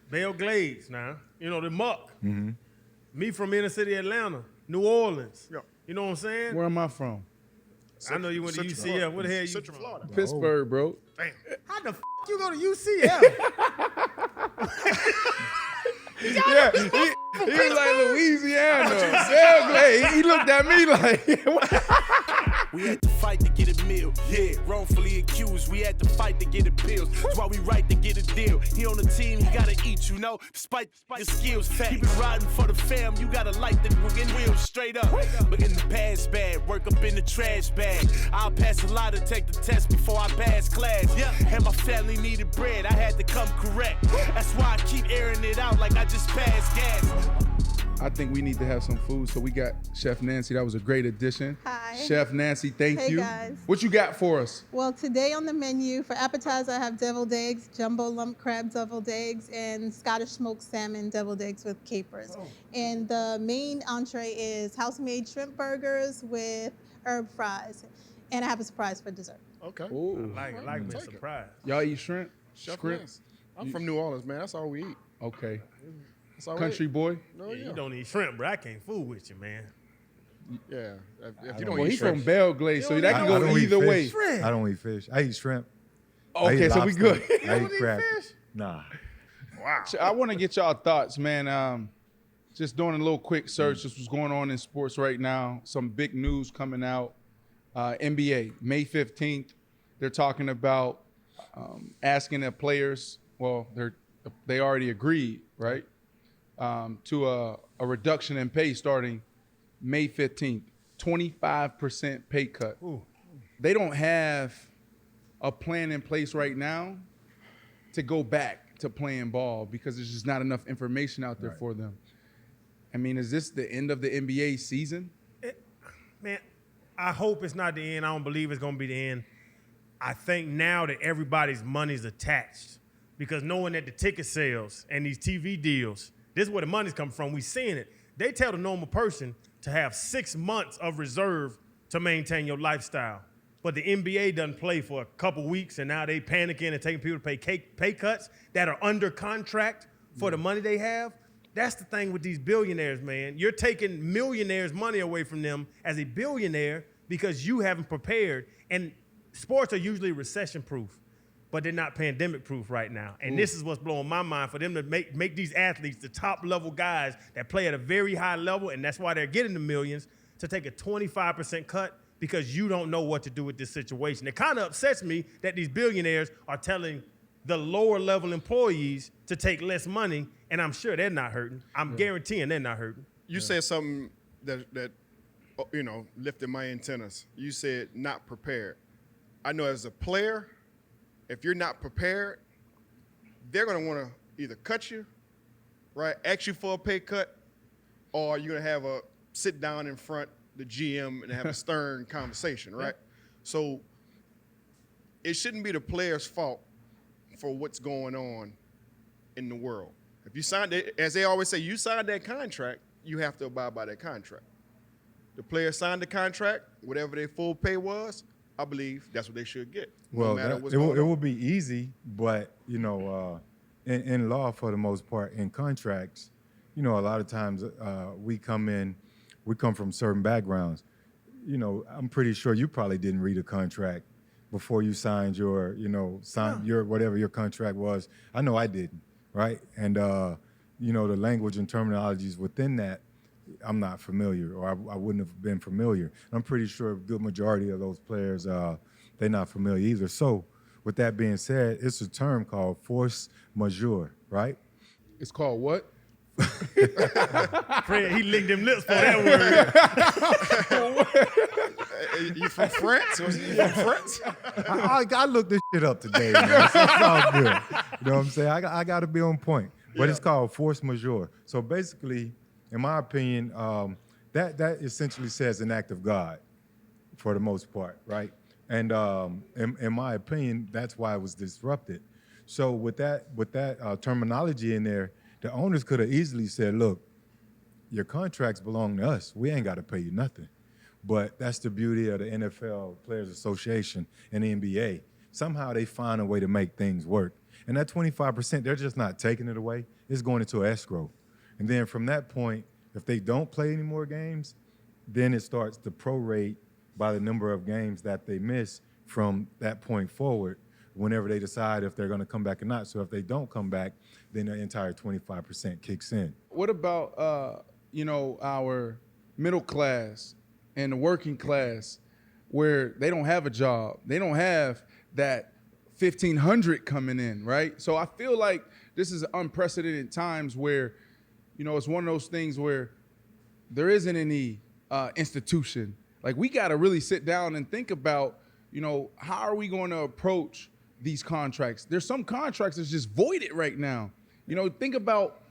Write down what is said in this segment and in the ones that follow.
Belle Glades now. You know, the muck. Mm-hmm. Me from inner city Atlanta, New Orleans. Yeah. You know what I'm saying? Where am I from? I know you went to UCF. Where the hell you Central from? Florida. Pittsburgh, bro. Damn. How the you go to UCF? Yeah, he was like Louisiana. Belle Glade. He looked at me like, We had to fight to get a meal. Yeah, wrongfully accused. We had to fight to get appeals. That's why we right to get a deal. He on the team, he gotta eat, you know. Despite your skills, keep it riding for the fam. You gotta light the wheels straight up. But in the past bad, work up in the trash bag. I'll pass a lot to take the test before I pass class. And my family needed bread, I had to come correct. That's why I keep airing it out like I just passed gas. I think we need to have some food, so we got Chef Nancy. That was a great addition. Hi. Chef Nancy, thank Hey, you. guys. What you got for us? Well, today on the menu for appetizer, I have deviled eggs, jumbo lump crab deviled eggs, and Scottish smoked salmon deviled eggs with capers. And the main entree is house-made shrimp burgers with herb fries. And I have a surprise for dessert. Okay. Ooh. like me surprise. Y'all eat shrimp? Chef Shrimp? Lance. I'm from New Orleans, man. That's all we eat. Okay. That's all Country boy? We eat. No, Yeah, you don't eat shrimp, bro. I can't fool with you, man. Yeah. If you Well, don't eat he's shrimp, from Belle Glade, so that can I go don't eat either way. fish. I don't eat fish. I eat shrimp. I Okay, eat so we lobster. good. I eat crab. Nah. So I want to get y'all thoughts, man. Just doing a little quick search. This was going on in sports right now. Some big news coming out. NBA, May 15th. They're talking about asking the players. Well, they already agreed, right, to a reduction in pay starting May 15th. 25% pay cut. Ooh. They don't have a plan in place right now to go back to playing ball because there's just not enough information out there for them. I mean, is this the end of the NBA season? Man, I hope it's not the end. I don't believe it's going to be the end. I think now that everybody's money's attached because knowing that the ticket sales and these TV deals, this is where the money's coming from. We seeing it. They tell the normal person to have 6 months of reserve to maintain your lifestyle. But the NBA doesn't play for a couple weeks, and now they panicking and taking people to pay cuts that are under contract for the money they have. That's the thing with these billionaires, man. You're taking millionaires' money away from them as a billionaire because you haven't prepared. And sports are usually recession-proof, but they're not pandemic-proof right now. And this is what's blowing my mind for them to make these athletes the top-level guys that play at a very high level, and that's why they're getting the millions, to take a 25% cut because you don't know what to do with this situation. It kind of upsets me that these billionaires are telling the lower-level employees to take less money, and I'm sure they're not hurting. I'm guaranteeing they're not hurting. you said something that lifted my antennas. You said not prepared. I know as a player, if you're not prepared, they're going to want to either cut you, right, ask you for a pay cut, or you're going to have a sit down in front the GM and have a stern conversation, right? So it shouldn't be the player's fault for what's going on in the world. If you signed it, as they always say, you signed that contract, you have to abide by that contract. The player signed the contract, whatever their full pay was, I believe that's what they should get. Well, no matter it what's going on. will be easy, but, in law, for the most part, in contracts, a lot of times we come from certain backgrounds. I'm pretty sure you probably didn't read a contract before you signed your whatever your contract was. I know I didn't, right? And, the language and terminologies within that, I'm not familiar, or I wouldn't have been familiar. I'm pretty sure a good majority of those players, they're not familiar either. So with that being said, it's a term called force majeure, right? It's called what? Fred, he licked them lips for that word. You from France? You from France? I looked this shit up today, man. So it's all good. You know what I'm saying? I got to be on point. But it's called force majeure. So basically, in my opinion, that essentially says an act of God for the most part, right? And in my opinion, that's why it was disrupted. So with that terminology in there, the owners could have easily said, look, your contracts belong to us. We ain't got to pay you nothing. But that's the beauty of the NFL Players Association and the NBA. somehow they find a way to make things work. And that 25%, they're just not taking it away. It's going into escrow. And then from that point, if they don't play any more games, then it starts to prorate by the number of games that they miss from that point forward whenever they decide if they're going to come back or not. So if they don't come back, then the entire 25% kicks in. What about, our middle class and the working class where they don't have a job? They don't have that $1,500 coming in, right? So I feel like this is unprecedented times where, it's one of those things where there isn't any institution. Like, we got to really sit down and think about, how are we going to approach these contracts? There's some contracts that's just voided right now. Think about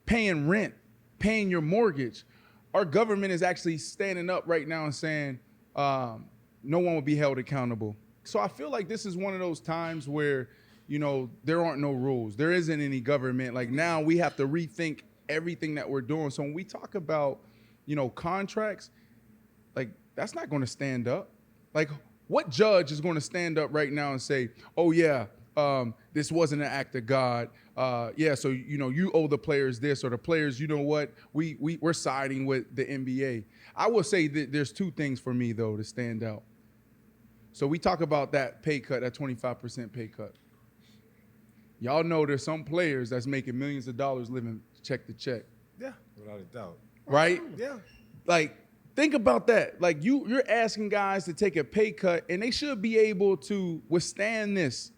paying rent, paying your mortgage. Our government is actually standing up right now and saying no one will be held accountable. So I feel like this is one of those times where, there aren't no rules. There isn't any government. Like, now we have to rethink everything that we're doing. So when we talk about, contracts, like, that's not going to stand up. Like, what judge is going to stand up right now and say, oh, yeah, this wasn't an act of God. So, you owe the players this, or the players, you know what, we're siding with the NBA. I will say that there's two things for me, though, to stand out. So we talk about that pay cut, that 25% pay cut. Y'all know there's some players that's making millions of dollars living check to check. Yeah. Without a doubt. Right? Yeah. Like, think about that. Like, you're asking guys to take a pay cut, and they should be able to withstand this.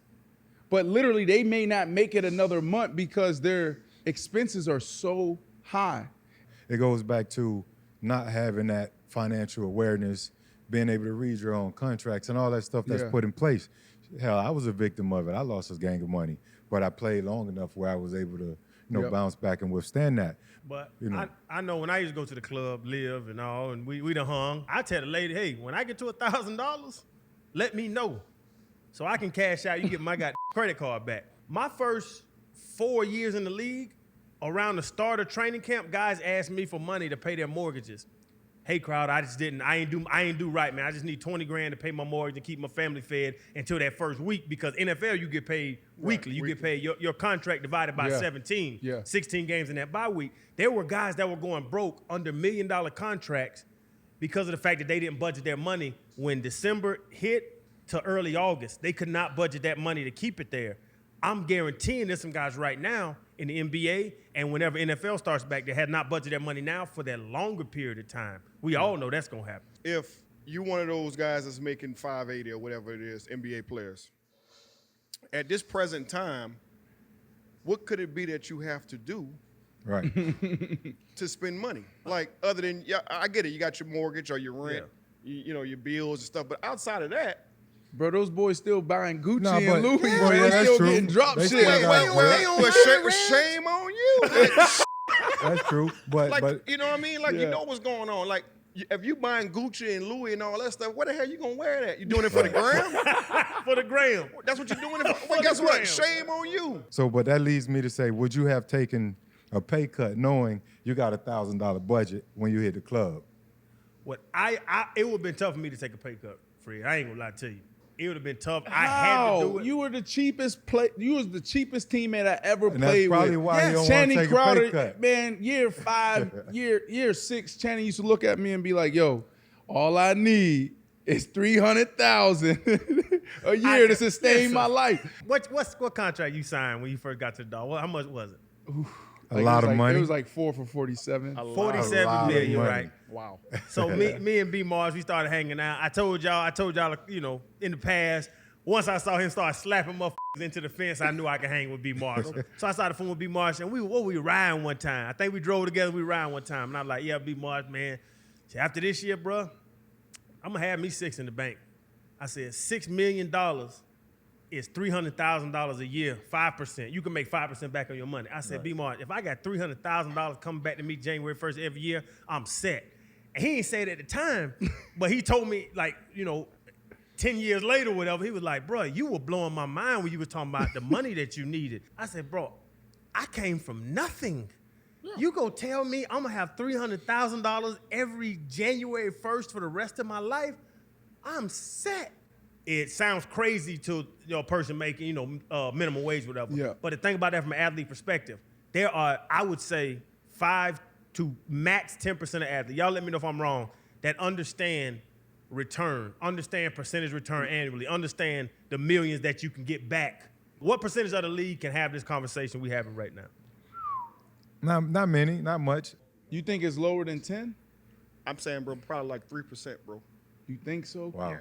But literally, they may not make it another month because their expenses are so high. It goes back to not having that financial awareness, being able to read your own contracts and all that stuff that's put in place. Hell, I was a victim of it. I lost a gang of money, but I played long enough where I was able to, bounce back and withstand that. But I know when I used to go to the club, live and all, and we done hung, I tell the lady, hey, when I get to $1,000, let me know so I can cash out. You get my credit card back. My first 4 years in the league, around the start of training camp, guys asked me for money to pay their mortgages. Hey, crowd, I ain't do right, man. I just need 20 grand to pay my mortgage and keep my family fed until that first week, because NFL, you get paid weekly. You get paid your contract divided by 17, 16 games in that bye week. There were guys that were going broke under $1 million contracts because of the fact that they didn't budget their money when December hit to early August. They could not budget that money to keep it there. I'm guaranteeing there's some guys right now in the NBA and whenever NFL starts back that had not budgeted their money now for that longer period of time. We all know that's going to happen. If you're one of those guys that's making $580 or whatever it is, NBA players, at this present time, what could it be that you have to do Right. to spend money? Like, other than, I get it, you got your mortgage or your rent, your bills and stuff, but outside of that, Bro, those boys still buying Gucci Nah, and but- Louis. Well, Man, yeah, they that's still true. getting drop They shit. still got- well, shame on you. That's true. But Like, you know what I mean? Like, you know what's going on. Like, if you buying Gucci and Louis and all that stuff, what the hell you gonna wear that? You doing it for the gram? For the gram. That's what you're doing it for. Well, guess what? Shame on you. but that leads me to say, would you have taken a pay cut knowing you got $1,000 budget when you hit the club? What it would have been tough for me to take a pay cut, Fred. I ain't gonna lie to you. It would have been tough. I had to do it. You were the cheapest You was the cheapest teammate I ever And played that's probably with. why you don't want to Channing take Crowder, a pay cut. man, year 5, year 6, Channing used to look at me and be like, "Yo, all I need is $300,000 a year to sustain my life." What contract you signed when you first got to the Dog? How much was it? A lot of money. It was like 4 for 47. 47 million, money. right? Wow. So me and B Mars, we started hanging out. I told y'all, in the past, once I saw him start slapping motherfuckers into the fence, I knew I could hang with B Mars. So I started fooling with B Mars, and we were riding one time. I think we drove together. We were riding one time, and I'm like, yeah, B Mars, man. So after this year, bro, I'm gonna have me 6 in the bank. I said $6 million is $300,000 a year, 5%. You can make 5% back on your money. I said, B Mars, if I got $300,000 coming back to me January 1st every year, I'm set. And he ain't say it at the time, but he told me, 10 years later, whatever, he was like, bro, you were blowing my mind when you was talking about the money that you needed. I said, bro, I came from nothing. Yeah. You go tell me I'm gonna have $300,000 every January 1st for the rest of my life? I'm set. it sounds crazy to a person making, minimum wage, whatever. Yeah. But to think about that from an athlete perspective, there are, I would say, 5 to max 10% of athletes. Y'all let me know if I'm wrong. That understand return, understand percentage return annually, understand the millions that you can get back. What percentage of the league can have this conversation we having right now? Not many, not much. You think it's lower than 10? I'm saying, bro, probably like 3%, bro. You think so? Wow.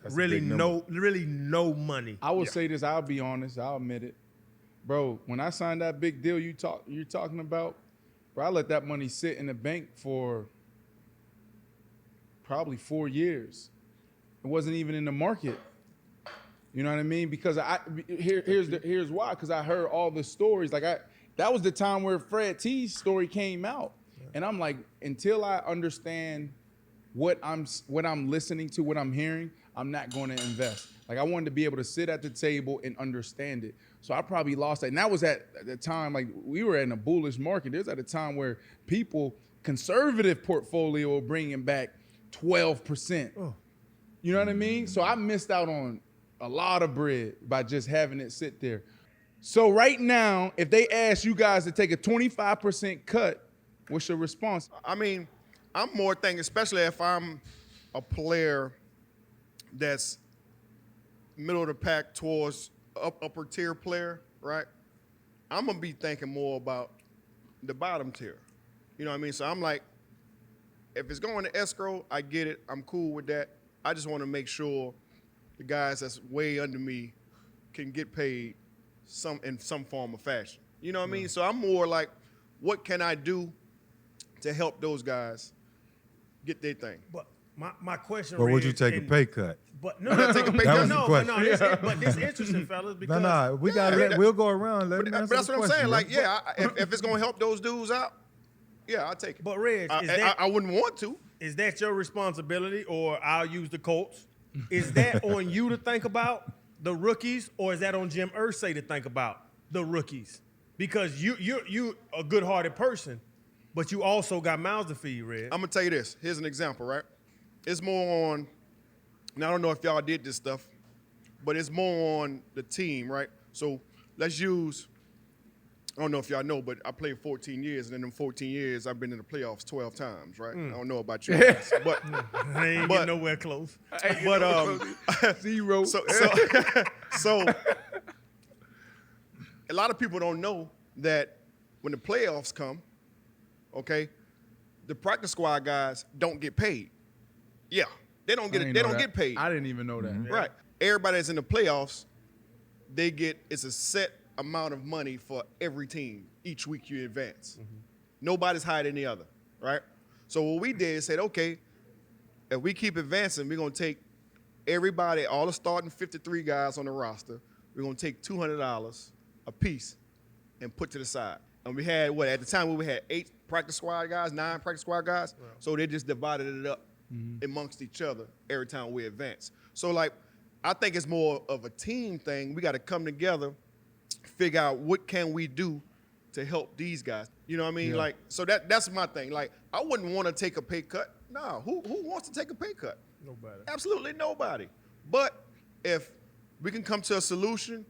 That's a Really big number. no money. I will say this. I'll be honest. I'll admit it, bro. When I signed that big deal you're talking about, bro, I let that money sit in the bank for probably 4 years. It wasn't even in the market. You know what I mean? Because here's why. Because I heard all the stories. That was the time where Fred T's story came out, and I'm like, until I understand what I'm listening to, what I'm hearing, I'm not going to invest. Like, I wanted to be able to sit at the table and understand it. So I probably lost that. And that was at the time, like, we were in a bullish market. There's at a time where people, conservative portfolio, were bringing back 12%. Oh. You know what I mean? So I missed out on a lot of bread by just having it sit there. So right now, if they ask you guys to take a 25% cut, what's your response? I mean, I'm more thinking, especially if I'm a player that's middle of the pack towards upper tier player, right? I'm gonna be thinking more about the bottom tier. You know what I mean? So I'm like, if it's going to escrow, I get it. I'm cool with that. I just want to make sure the guys that's way under me can get paid in some form of fashion. You know what I mean? So I'm more like, what can I do to help those guys get their thing? But my question. But would you take a pay cut? But no, take a pay That cut. was the question. But this interesting, fellas, because No, we gotta we'll go around. Let But him answer that's the what I'm question, saying. Like, bro. yeah, if it's gonna help those dudes out, yeah, I'll take it. But Reg, I wouldn't want to. is that your responsibility, or I'll use the Colts? Is that on you to think about the rookies, or is that on Jim Irsay to think about the rookies? Because you're a good-hearted person, but you also got mouths to feed, Reg. I'm gonna tell you this. Here's an example, right? It's more on. Now I don't know if y'all did this stuff, but it's more on the team, right? So let's use. I don't know if y'all know, but I played 14 years, and in them 14 years, I've been in the playoffs 12 times, right? I don't know about you guys, but I ain't getting nowhere close. but Zero. So a lot of people don't know that when the playoffs come, okay, the practice squad guys don't get paid. Yeah, they don't get it. They don't get paid. I didn't even know that. Right. Everybody that's in the playoffs, it's a set amount of money for every team each week you advance. Nobody's higher than the other, right? So what we did is said, okay, if we keep advancing, we're gonna take everybody, all the starting 53 guys on the roster, we're gonna take $200 a piece and put to the side. And we had at the time we had 8 practice squad guys, 9 practice squad guys. Right. So they just divided it up amongst each other every time we advance. So like, I think it's more of a team thing. We got to come together, figure out what can we do to help these guys. You know what I mean? Yeah. Like, so that's my thing. Like, I wouldn't want to take a pay cut. No, who wants to take a pay cut? Nobody. Absolutely nobody. But if we can come to a solution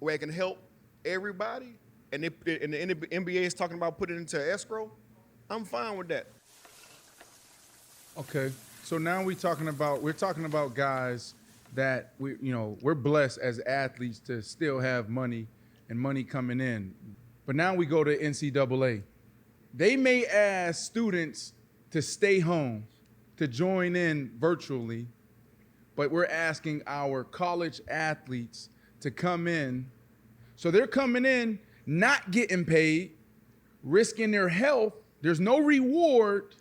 where it can help everybody, and the NBA is talking about putting it into escrow, I'm fine with that. Okay, so now we're talking about guys that we're blessed as athletes to still have money and money coming in. But now we go to NCAA. They may ask students to stay home, to join in virtually, but we're asking our college athletes to come in. So they're coming in, not getting paid, risking their health. There's no reward,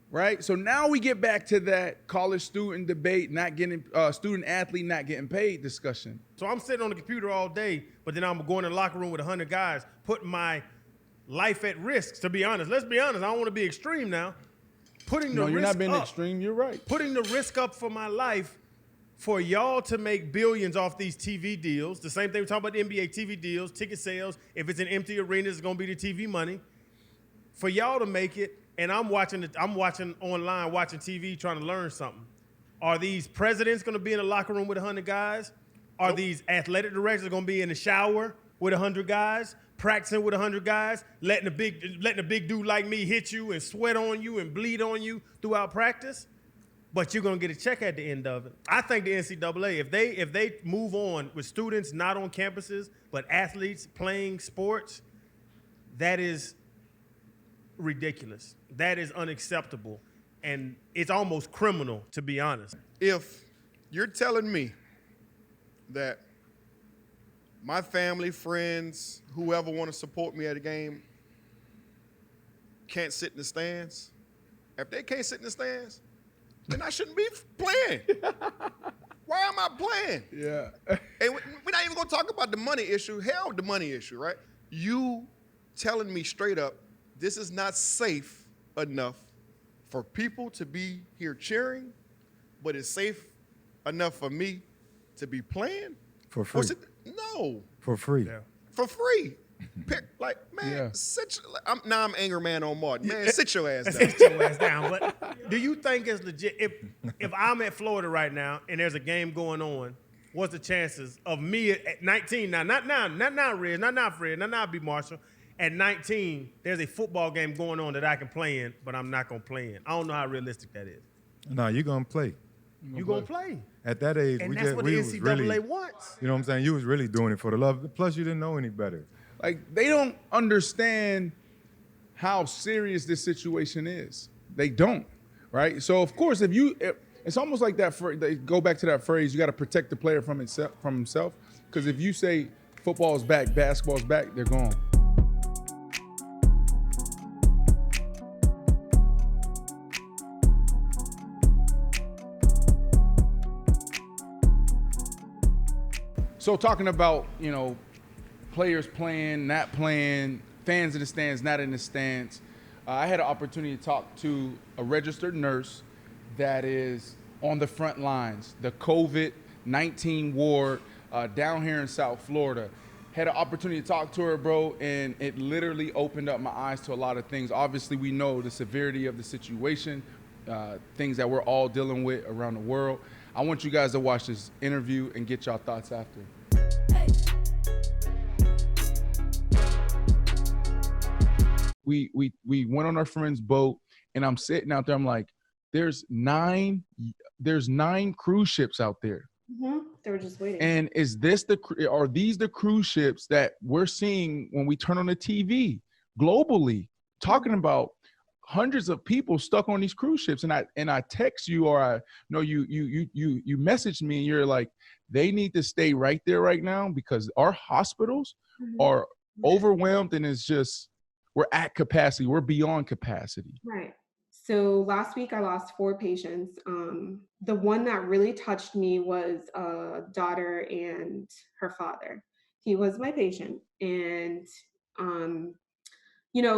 right? So now we get back to that college student debate, student athlete not getting paid discussion. So I'm sitting on the computer all day, but then I'm going in the locker room with 100 guys, putting my life at risk, to be honest. Let's be honest. I don't want to be extreme now. You're not being extreme. You're right. Putting the risk up for my life for y'all to make billions off these TV deals. The same thing we're talking about the NBA TV deals, ticket sales. If it's an empty arena, it's going to be the TV money. For y'all to make it, and I'm watching online, watching TV, trying to learn something. Are these presidents going to be in the locker room with 100 guys? Are these athletic directors going to be in the shower with 100 guys, practicing with 100 guys, letting a big dude like me hit you and sweat on you and bleed on you throughout practice? But you're going to get a check at the end of it. I think the NCAA, if they move on with students not on campuses, but athletes playing sports, that is ridiculous. That is unacceptable. And it's almost criminal, to be honest. If you're telling me that my family, friends, whoever want to support me at a game can't sit in the stands, if they can't sit in the stands, then I shouldn't be playing. Why am I playing? Yeah. And we're not even going to talk about the money issue. Hell, the money issue, right? You telling me straight up, this is not safe enough for people to be here cheering, but it's safe enough for me to be playing? For free. No. For free. Yeah. For free. Like, man, Yeah. now I'm angry man on Martin. Man, sit your ass down. Sit your ass down. But do you think it's legit? If I'm at Florida right now and there's a game going on, what's the chances of me at 19 now? Not now, Riz, not now, Fred, not now, B. Marshall. At 19, there's a football game going on that I can play in, but I'm not going to play in. I don't know how realistic that is. No, you're going to play. You going to play. At that age, And we that's just, what we the was NCAA really, wants. you know what I'm saying? You was really doing it for the love. Plus, you didn't know any better. Like, they don't understand how serious this situation is. They don't, right? So, of course, it's almost like that. They go back to that phrase, you got to protect the player from himself. Because if you say football's back, basketball's back, they're gone. So talking about, players playing, not playing, fans in the stands, not in the stands, I had an opportunity to talk to a registered nurse that is on the front lines, the COVID-19 ward down here in South Florida. Had an opportunity to talk to her, bro, and it literally opened up my eyes to a lot of things. Obviously, we know the severity of the situation, things that we're all dealing with around the world. I want you guys to watch this interview and get y'all thoughts after. We went on our friend's boat, and I'm sitting out there. I'm like, there's nine cruise ships out there. Mm-hmm. They were just waiting. And are these the cruise ships that we're seeing when we turn on the TV globally, talking about hundreds of people stuck on these cruise ships? And I text you, or you messaged me, and you're like, they need to stay right there right now because our hospitals are overwhelmed, and it's just, we're at capacity. We're beyond capacity. Right. So last week I lost 4 patients. The one that really touched me was a daughter and her father. He was my patient, and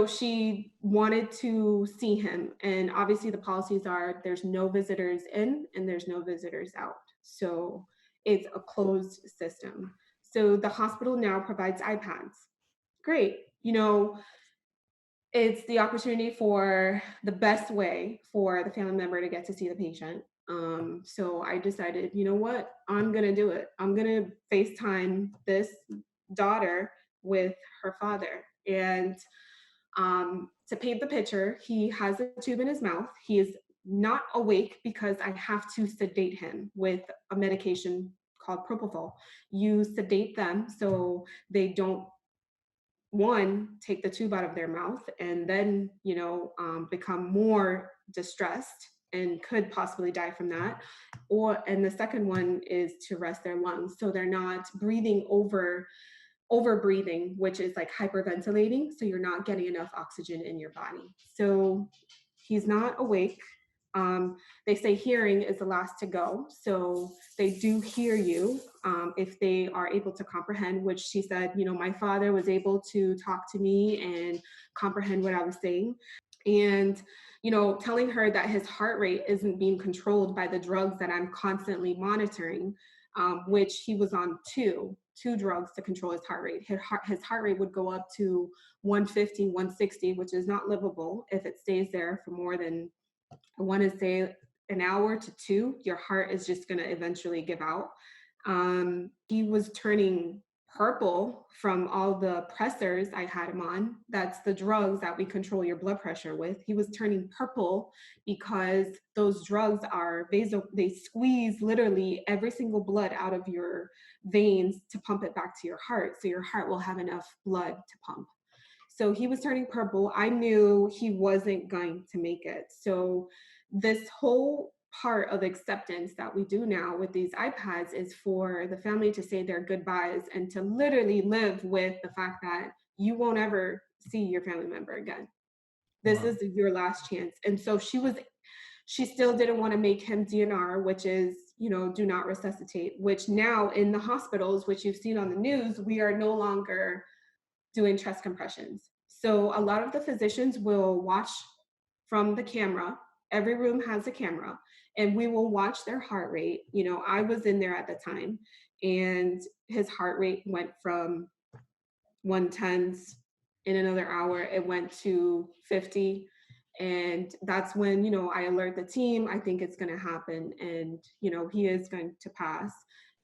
she wanted to see him. And obviously the policies are there's no visitors in and there's no visitors out. So it's a closed system. So the hospital now provides iPads. Great. It's the opportunity for the best way for the family member to get to see the patient. So I decided, you know what, I'm going to do it. I'm going to FaceTime this daughter with her father. And to paint the picture, he has a tube in his mouth. He is not awake because I have to sedate him with a medication called propofol. You sedate them so they don't, take the tube out of their mouth and then, become more distressed and could possibly die from that. And the second one is to rest their lungs so they're not breathing over breathing, which is like hyperventilating. So you're not getting enough oxygen in your body. So he's not awake. They say hearing is the last to go. So they do hear you if they are able to comprehend, which she said, my father was able to talk to me and comprehend what I was saying. And, telling her that his heart rate isn't being controlled by the drugs that I'm constantly monitoring, which he was on two drugs to control his heart rate. His heart rate would go up to 150, 160, which is not livable if it stays there for more than, I want to say an hour to 2, your heart is just going to eventually give out. He was turning purple from all the pressors I had him on. That's the drugs that we control your blood pressure with. He was turning purple because those drugs are they squeeze literally every single blood out of your veins to pump it back to your heart. So your heart will have enough blood to pump. So he was turning purple. I knew he wasn't going to make it. So this whole part of acceptance that we do now with these iPads is for the family to say their goodbyes and to literally live with the fact that you won't ever see your family member again. This is your last chance. And so she still didn't want to make him DNR, which is, do not resuscitate, which now in the hospitals, which you've seen on the news, we are no longer doing chest compressions. So a lot of the physicians will watch from the camera. Every room has a camera, and we will watch their heart rate. I was in there at the time, and his heart rate went from 110s. In another hour, it went to 50. And that's when, I alert the team, I think it's going to happen. And, he is going to pass.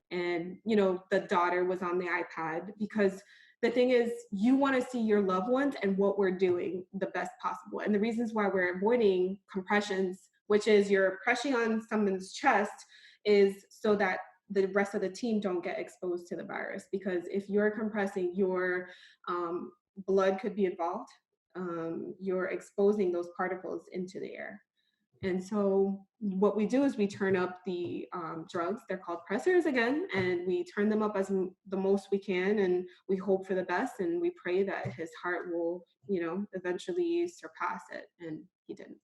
And, the daughter was on the iPad because the thing is, you want to see your loved ones and what we're doing the best possible. And the reasons why we're avoiding compressions, which is you're pressing on someone's chest, is so that the rest of the team don't get exposed to the virus. Because if you're compressing, your blood could be involved. You're exposing those particles into the air. And so what we do is we turn up the drugs. They're called pressors again, and we turn them up as the most we can, and we hope for the best, and we pray that his heart will, eventually surpass it, and he didn't.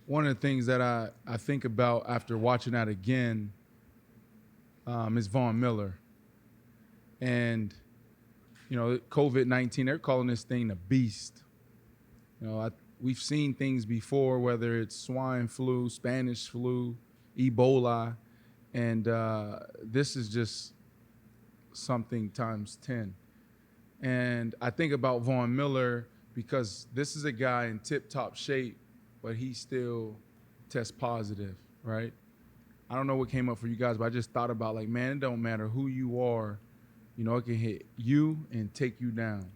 One of the things that I think about after watching that again is Von Miller. And COVID-19, they're calling this thing the beast. We've seen things before, whether it's swine flu, Spanish flu, Ebola, and this is just something times 10. And I think about Von Miller because this is a guy in tip-top shape, but he still tests positive, right? I don't know what came up for you guys, but I just thought about man, it don't matter who you are. It can hit you and take you down.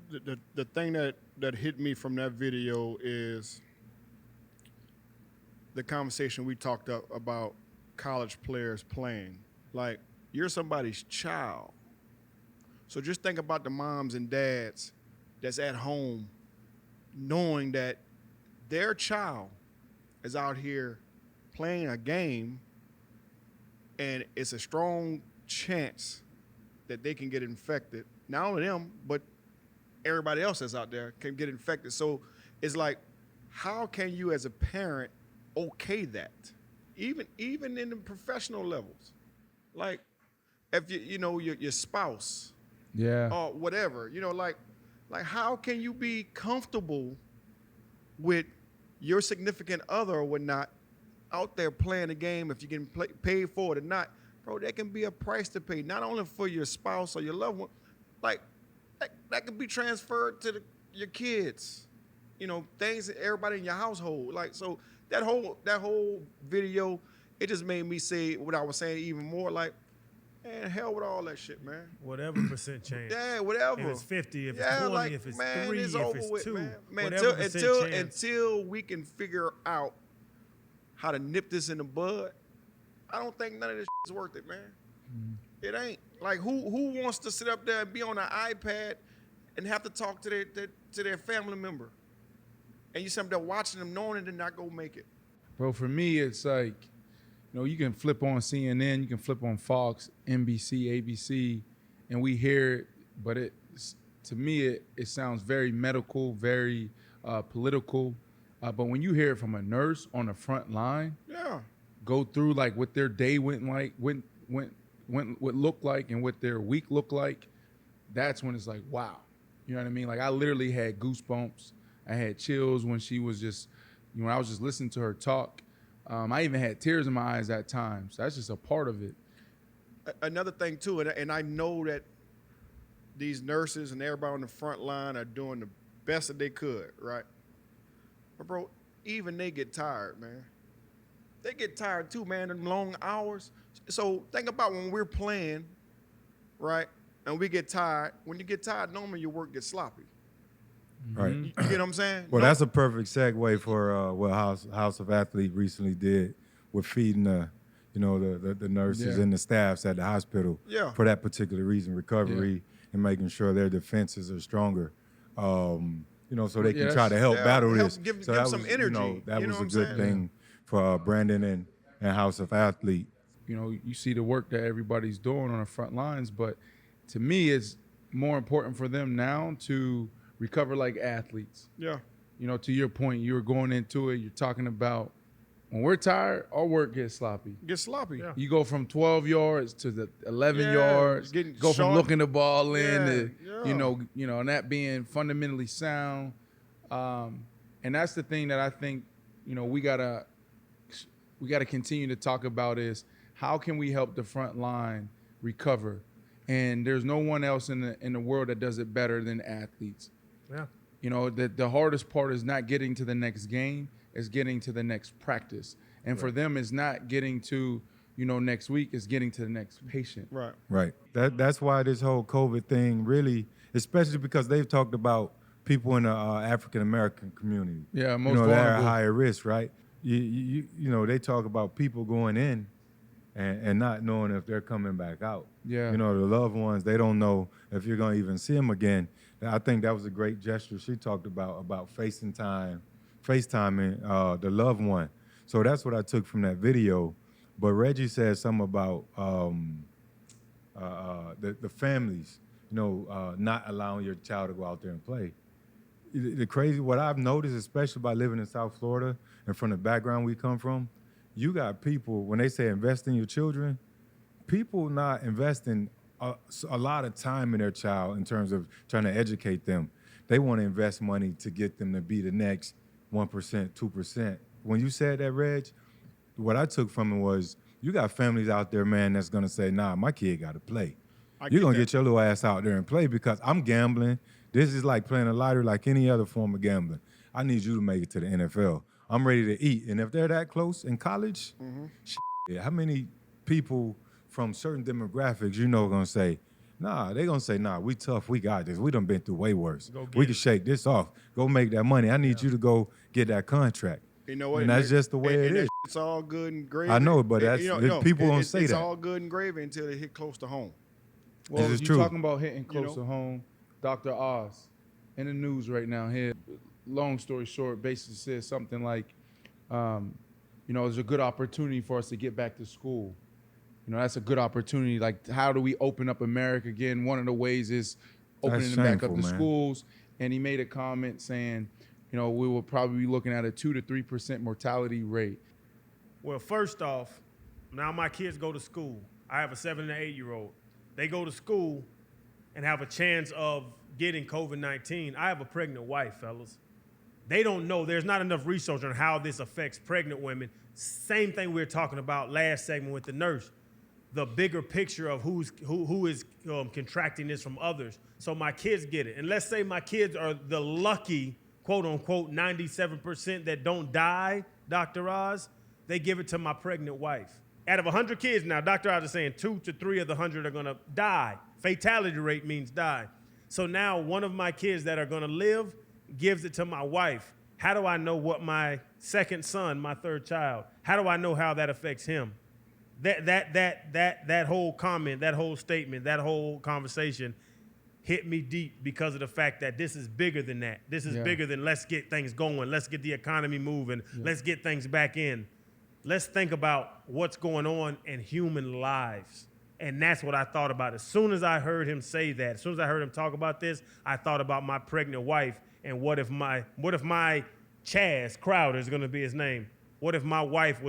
The thing that hit me from that video is the conversation we talked about college players playing. You're somebody's child. So just think about the moms and dads that's at home knowing that their child is out here playing a game, and it's a strong chance that they can get infected. Not only them, but everybody else that's out there can get infected. So it's how can you as a parent okay that? Even in the professional levels. If your spouse, or whatever, how can you be comfortable with your significant other or whatnot out there playing the game, if you can paid for it or not? Bro, there can be a price to pay, not only for your spouse or your loved one, that can be transferred to your kids, things that everybody in your household. So that whole video, it just made me say what I was saying even more. Man, hell with all that shit, man. Whatever percent change. Yeah, whatever. If it's 50, if it's 20, if it's 3, it's if over it's with, 2, man. whatever percent chance. Until we can figure out how to nip this in the bud, I don't think none of this is worth it, man. It ain't. Who wants to sit up there and be on an iPad and have to talk to their family member? And you sit there watching them knowing they're not going to make it. Bro, for me, it's you can flip on CNN, you can flip on Fox, NBC, ABC, and we hear it, but to me, it sounds very medical, very political. But when you hear it from a nurse on the front line, go through what their day went looked like and what their week looked like, that's when it's wow. You know what I mean? I literally had goosebumps. I had chills when she was when I was just listening to her talk. I even had tears in my eyes at times. That's just a part of it. Another thing too, and I know that these nurses and everybody on the front line are doing the best that they could, right? But bro, even they get tired, man. They get tired too, man, in long hours. So think about when we're playing, right? And we get tired. When you get tired, normally your work gets sloppy. Right. You get what I'm saying? Well, that's a perfect segue for what House of Athlete recently did with feeding the nurses and the staffs at the hospital for that particular reason, recovery and making sure their defenses are stronger. So they can try to help battle this. Give so that some was, energy. That was a good thing for Brandon and House of Athlete. You see the work that everybody's doing on the front lines, but to me, it's more important for them now to recover like athletes. Yeah. To your point, you were going into it, you're talking about when we're tired, our work gets sloppy. Yeah. You go from 12 yards to the 11 yards, go from looking the ball in to, and that being fundamentally sound. And that's the thing that I think, we gotta continue to talk about is how can we help the front line recover? And there's no one else in the world that does it better than athletes. Yeah. The hardest part is not getting to the next game, it's getting to the next practice. And for them, it's not getting to, next week, it's getting to the next patient. Right. Right. That's why this whole COVID thing really, especially because they've talked about people in the African American community. Yeah, most they're vulnerable. at higher risk, right? They talk about people going in and not knowing if they're coming back out. Yeah. The loved ones, they don't know if you're going to even see them again. I think that was a great gesture she talked about FaceTiming the loved one. So that's what I took from that video. But Reggie said something about the families, not allowing your child to go out there and play. What I've noticed, especially by living in South Florida and from the background we come from, you got people, when they say invest in your children, people not investing a lot of time in their child in terms of trying to educate them. They want to invest money to get them to be the next 1%, 2%. When you said that, Reg, what I took from it was you got families out there, man, that's going to say, nah, my kid got to play. You're going to get your little ass out there and play because I'm gambling. This is like playing a lottery like any other form of gambling. I need you to make it to the NFL. I'm ready to eat. And if they're that close in college, how many people from certain demographics, are going to say, nah, they're going to say, nah, we tough, we got this. We done been through way worse. We can shake this off. Go make that money. I need you to go get that contract. You know what? And that's just the way it is. It's all good and gravy. I know, but people don't say that. It's all good and gravy until they hit close to home. Well, you're talking about hitting close to home, Dr. Oz in the news right now here, long story short, basically says something like, there's a good opportunity for us to get back to school. That's a good opportunity. Like, how do we open up America again? One of the ways is opening them back up to schools. And he made a comment saying, we will probably be looking at a 2 to 3% mortality rate. Well, first off, now my kids go to school. I have a 7 and 8-year-old. They go to school and have a chance of getting COVID-19. I have a pregnant wife, fellas. They don't know. There's not enough research on how this affects pregnant women. Same thing we were talking about last segment with the nurse. The bigger picture of who is contracting this from others. So my kids get it. And let's say my kids are the lucky, quote unquote, 97% that don't die, Dr. Oz. They give it to my pregnant wife. Out of 100 kids now, Dr. Oz is saying 2 to 3 of the 100 are going to die. Fatality rate means die. So now one of my kids that are going to live gives it to my wife. How do I know what my second son, my third child, how do I know how that affects him? That whole comment, that whole statement, that whole conversation hit me deep because of the fact that this is bigger than that. This is bigger than let's get things going. Let's get the economy moving. Let's get things back in. Let's think about what's going on in human lives. And that's what I thought about. As soon as I heard him say that, as soon as I heard him talk about this, I thought about my pregnant wife and what if my Chaz Crowder is going to be his name. What if my wife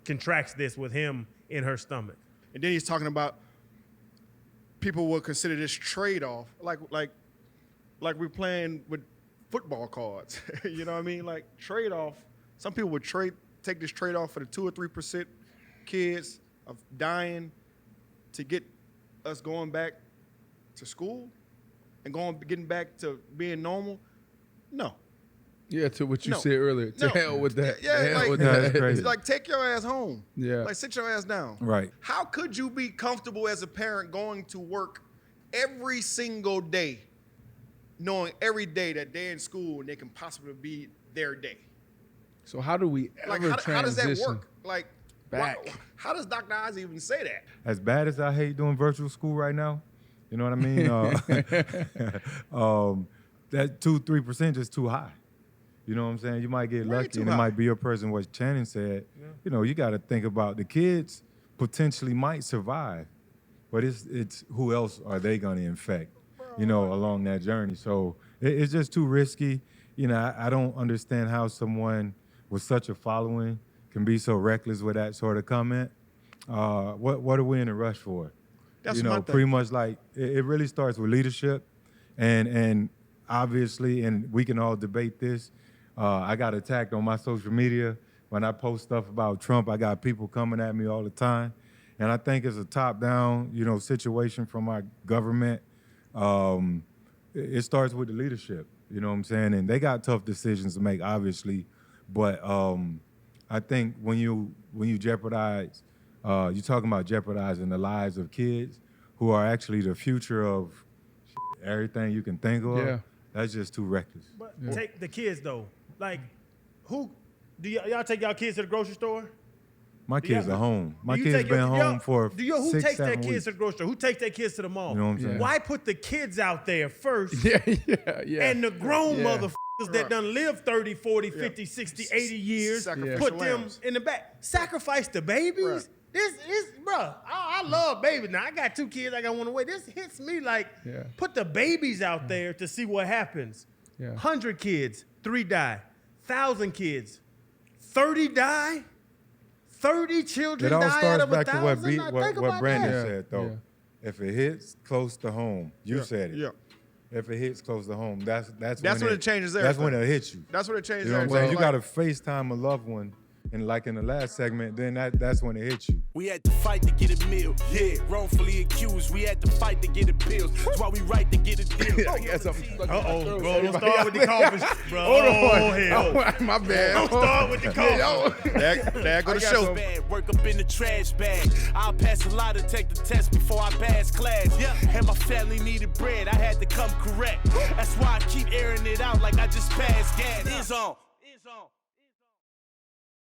contracts this with him in her stomach? And then he's talking about people will consider this trade-off, like we're playing with football cards. You know what I mean? Like trade-off. Some people would take this trade-off for the 2 or 3% kids of dying to get us going back to school. and getting back to being normal, no. Yeah, to what you No. said earlier. To No. hell with that. Yeah, To hell like, with that's that. crazy. Like, take your ass home. Yeah. Like, sit your ass down. Right. How could you be comfortable as a parent going to work every single day, knowing every day that they're in school and they can possibly be their day? So how do we ever Like, how does that transition work? Like, back? how does Dr. Oz even say that? As bad as I hate doing virtual school right now, you know what I mean? That 2-3% is too high. You know what I'm saying? You might get Way lucky too and it high. might be a person, what Channing said. You know, you got to think about the kids potentially might survive, but it's who else are they going to infect, you know, along that journey. So it's just too risky. You know, I don't understand how someone with such a following can be so reckless with that sort of comment. What are we in a rush for? That's you know, my thing. pretty much like it really starts with leadership, and obviously, and we can all debate this. I got attacked on my social media when I post stuff about Trump. I got people coming at me all the time, and I think it's a top-down, you know, situation from our government. It starts with the leadership. You know what I'm saying? And they got tough decisions to make, obviously, but I think when you jeopardize, you're talking about jeopardizing the lives of kids who are actually the future of everything you can think of. Yeah. That's just too reckless. But take the kids though. Like, who do y'all take y'all kids to the grocery store? My kids are home. My Do you kids take been your- home y'all- for who 6, takes their 7 kids weeks. to the grocery store? Who takes their kids to the mall? You know what I'm saying? Why put the kids out there first Yeah. and the grown Yeah. motherfuckers that done live 30, 40, 50, 60, 80 years, Sacrificial put them lambs. in the back? Sacrifice the babies? Right. This is, bruh, I love babies. Now, I got 2 kids, I got one away. This hits me like, Yeah. put the babies out there to see what happens. Yeah. 100 kids, 3 die. 1,000 kids, 30 die? 30 children It all die out starts of 1,000? back to what, Now, think what about Brandon that. said, though. Yeah. If it hits close to home, you said it. Yeah. If it hits close to home, that's when it changes That's when everything. it hits you. That's what it changes. You know what I'm everything. saying? You Like, got to FaceTime a loved one, and like in the last segment, then that's when it hits you. We had to fight to get a meal. Yeah, wrongfully accused. We had to fight to get appeals. That's why we right to get a deal. I got something stuck in my Uh-oh, throat. bro, don't start with the coughing, bro. Hold on. Oh, hell. My bad. Don't start with the coughing. there go the show. Bad, work up in the trash bag. I'll pass a lot to take the test before I pass class. Yeah, and my family needed bread. I had to come correct. That's why I keep airing it out like I just passed gas. It's on.